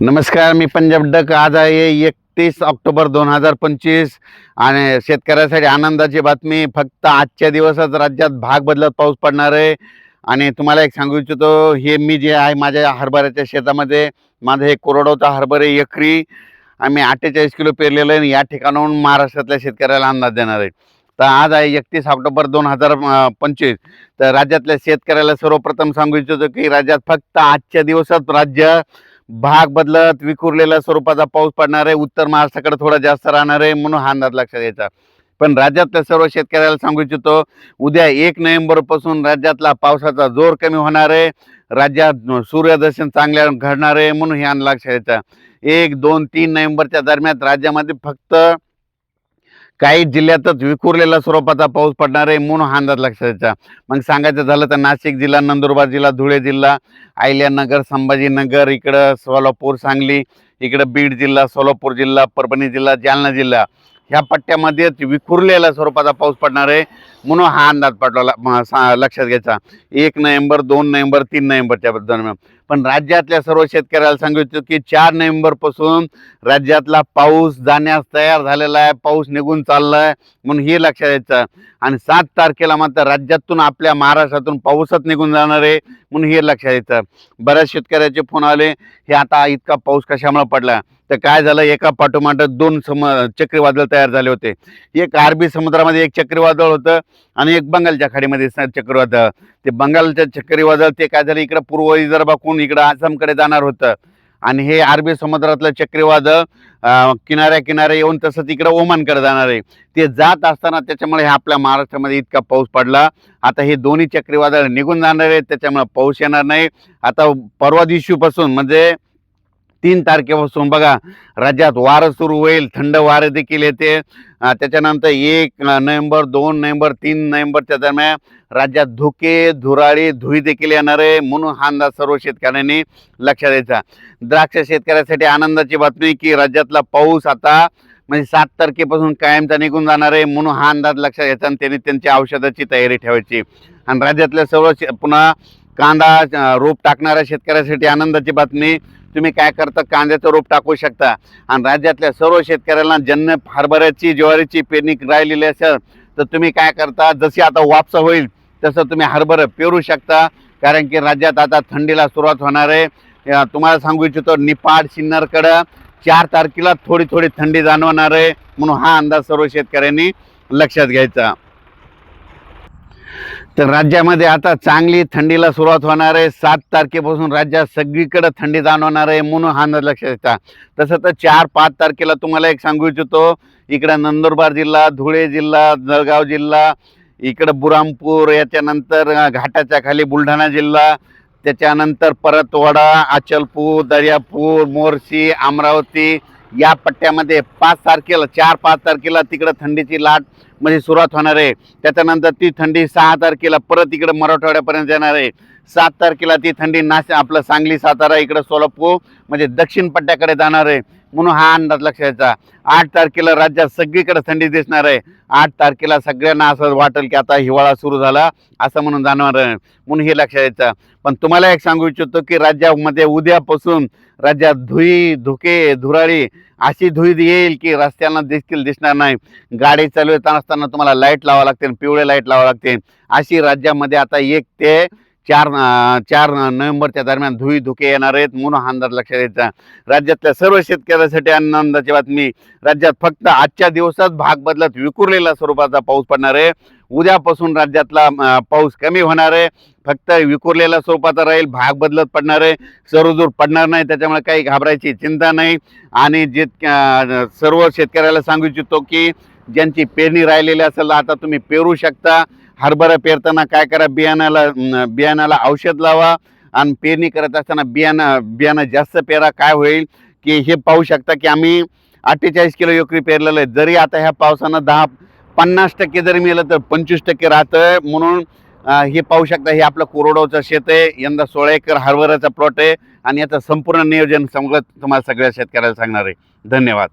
नमस्कार, मी पंजाब डक. आज आहे 31 ऑक्टोबर 2025 आणि शेतकऱ्यासाठी आनंदाची बातमी. फक्त आजच्या दिवसात राज्यात भाग बदलत पाऊस पडणार आहे. आणि तुम्हाला एक सांगू इच्छितो, हे मी जे आहे माझ्या हरभऱ्याच्या शेतामध्ये, माझं हे कोरडवाचा हरभरे एकरी आम्ही 48 किलो पेरलेलं आहे. या ठिकाणाहून महाराष्ट्रातल्या शेतकऱ्याला अंदाज देणार आहे. तर आज आहे 31 ऑक्टोबर 2025. तर राज्यातल्या शेतकऱ्याला सर्वप्रथम सांगू इच्छितो की राज्यात फक्त आजच्या दिवसात राज्य भाग बदलत विखुरलेल्या स्वरूपाचा पाऊस पडणार आहे. उत्तर महाराष्ट्राकडे थोडा जास्त राहणार आहे, म्हणून हा अंदाज लक्षात घ्यायचा. पण राज्यातल्या सर्व शेतकऱ्याला सांगू इच्छितो, उद्या 1 नोव्हेंबर पासून राज्यातला पावसाचा जोर कमी होणार आहे. राज्यात सूर्यदर्शन चांगल्या घडणार आहे, म्हणून हे अंदाज लक्षात घ्यायचा. 1, 2, 3 नोव्हेंबरच्या दरम्यान राज्यामध्ये फक्त काही जिल्ह्यातच विखुरलेल्या स्वरूपाचा पाऊस पडणार आहे, म्हणून हा अंदाज लक्षात घ्यायचा. मग सांगायचं झालं तर नाशिक जिल्हा, नंदुरबार जिल्हा, धुळे जिल्हा, अहिल्यानगर, संभाजीनगर, इकडं सोलापूर, सांगली, इकडं बीड जिल्हा, सोलापूर जिल्हा, परभणी जिल्हा, जालना जिल्हा, ह्या पट्ट्यामध्ये विखुरलेल्या स्वरूपाचा पाऊस पडणार आहे, म्हणून हा अंदाज पडला लक्षात घ्यायचा. 1 नोव्हेंबर, 2 नोव्हेंबर, 3 नोव्हेंबरच्या दरम्यान. पण राज्यातल्या सर्व शेतकऱ्याला सांगितलं की 4 नोव्हेंबर पासून राज्यातला पाऊस जाण्यास तयार झालेला आहे, पाऊस निघून चाललाय, म्हणून हे लक्षात घ्यायचं. आणि 7 तारखेला मात्र राज्यातून आपल्या महाराष्ट्रातून पाऊसच निघून जाणार आहे, म्हणून हे लक्षात घ्यायचं. बऱ्याच शेतकऱ्याचे फोन आले, हे आता इतका पाऊस कशामुळे पडला. तर काय झालं, एका पाठोपाठ 2 चक्रीवादळ तयार झाले होते. एक अरबी समुद्रामध्ये एक चक्रीवादळ होतं आणि एक बंगालच्या खाडीमध्ये चक्रीवादळ. ते बंगालच्या चक्रीवादळ ते काय झालं, इकडं पूर्व विदर्भाकडून इकडं आसामकडे जाणार होतं. आणि हे अरबी समुद्रातलं चक्रीवादळ किनाऱ्या येऊन तसंच इकडं ओमानकडे जाणार आहे. ते जात असताना त्याच्यामुळे आपल्या महाराष्ट्रामध्ये इतका पाऊस पडला. आता हे दोन्ही चक्रीवादळ निघून जाणार आहेत, त्याच्यामुळे पाऊस येणार नाही. आता परवा दिवशीपासून म्हणजे 3 तारखेपासून बघा राज्यात वारं सुरू होईल, थंड वारे देखील येते. त्याच्यानंतर 1 नोव्हेंबर, 2 नोव्हेंबर, 3 नोव्हेंबरच्या दरम्यान राज्यात धुके, धुराळी, धुळी देखील येणार आहे, म्हणून हा अंदाज सर्व शेतकऱ्यांनी लक्षात द्यायचा. द्राक्ष शेतकऱ्यासाठी आनंदाची बातमी की राज्यातला पाऊस आता म्हणजे 7 तारखेपासून कायमचा निघून जाणार आहे, म्हणून हा अंदाज लक्षात घ्यायचा आणि त्यांनी त्यांच्या औषधाची तयारी ठेवायची. आणि राज्यातल्या सर्व पुन्हा कांदा रोप टाकणाऱ्या शेतकऱ्यासाठी आनंदाची बातमी, तुम्ही काय करता, कांद्याचं रोप टाकू शकता. आणि राज्यातल्या सर्व शेतकऱ्यांना ज्यांना हरभऱ्याची, ज्वारीची पेरणी राहिलेली असेल तर तुम्ही काय करता, जशी आता वापसा होईल तसं तुम्ही हरभरं पेरू शकता. कारण की राज्यात आता थंडीला सुरुवात होणार आहे. तुम्हाला सांगू इच्छितो, निपाड, सिन्नरकडं 4 तारखेला थोडी थोडी थंडी जाणवणार आहे, म्हणून हा अंदाज सर्व शेतकऱ्यांनी लक्षात घ्यायचा. तर राज्यामध्ये आता चांगली थंडीला सुरुवात होणार आहे. 7 तारखेपासून राज्यात सगळीकडे थंडी जाणवणार आहे, म्हणून हा अंदाज लक्षात घ्यायचा. तसं तर 4-5 तारखेला तुम्हाला एक सांगू इच्छितो, इकडं नंदुरबार जिल्हा, धुळे जिल्हा, जळगाव जिल्हा, इकडं बुरामपूर, याच्यानंतर घाटाच्या खाली बुलढाणा जिल्हा, त्याच्यानंतर परत वडा, अचलपूर, दर्यापूर, मोर्शी, अमरावती या पट्ट्यामध्ये 5 तारखेला 4-5 तारखेला तिकडं थंडीची लाट म्हणजे सुरुवात होणार आहे. त्याच्यानंतर ती थंडी 6 तारखेला परत इकडं मराठवाड्यापर्यंत येणार आहे. 7 तारखेला ती थंडी आपलं सांगली, सातारा, इकडं सोलापूर म्हणजे दक्षिण पट्ट्याकडे जाणार आहे, म्हणून हा अंदाज लक्षात घ्यायचा. 8 तारखेला राज्यात सगळीकडे थंडी दिसणार आहे. 8 तारखेला सगळ्यांना असं वाटेल की आता हिवाळा सुरू झाला असं म्हणून जाणवणार आहे, म्हणून हे लक्षात घ्यायचं. पण तुम्हाला एक सांगू इच्छितो की राज्यामध्ये उद्यापासून राज्यात धुके, धुराळी अशी धुळी येईल की रस्त्यांना देखील दिसणार नाही. गाडी चालवत असताना तुम्हाला लाईट लावावं लागते, पिवळे लाईट लावावं लागते. अशी राज्यामध्ये आता 1 ते 4 नोव्हेंबरच्या दरम्यान धुके येणार आहेत, म्हणून हा अंदाज लक्षात द्यायचा. राज्यातल्या सर्व शेतकऱ्यांसाठी आनंदाची बातमी, राज्यात फक्त आजच्या दिवसात भाग बदलत विखुरलेल्या स्वरूपाचा पाऊस पडणार आहे. उद्यापासून राज्यातला पाऊस कमी होणार आहे, फक्त विखुरलेल्या स्वरूपाचा राहील, भाग बदलत पडणार आहे, सर्वदूर पडणार नाही. त्याच्यामुळे काही घाबरायची चिंता नाही. आणि जे सर्व शेतकऱ्याला सांगू इच्छितो की ज्यांची पेरणी राहिलेली असेल आता तुम्ही पेरू शकता. हरभरा पेरताना काय करा, बियाणाला औषध लावा आणि पेरणी करत असताना बियाणं जास्त पेरा. काय होईल की हे पाहू शकता की आम्ही 48 किलो एकरी पेरलेलं आहे. जरी आता ह्या पावसानं 50% जरी मिळालं तर 25% राहतं, म्हणून हे पाहू शकता. हे आपलं कोरडवाचं शेत आहे, यंदा 16 एकर हरभऱ्याचा प्लॉट आहे आणि याचं संपूर्ण नियोजन तुम्हाला सगळ्या शेतकऱ्याला सांगणार आहे. धन्यवाद.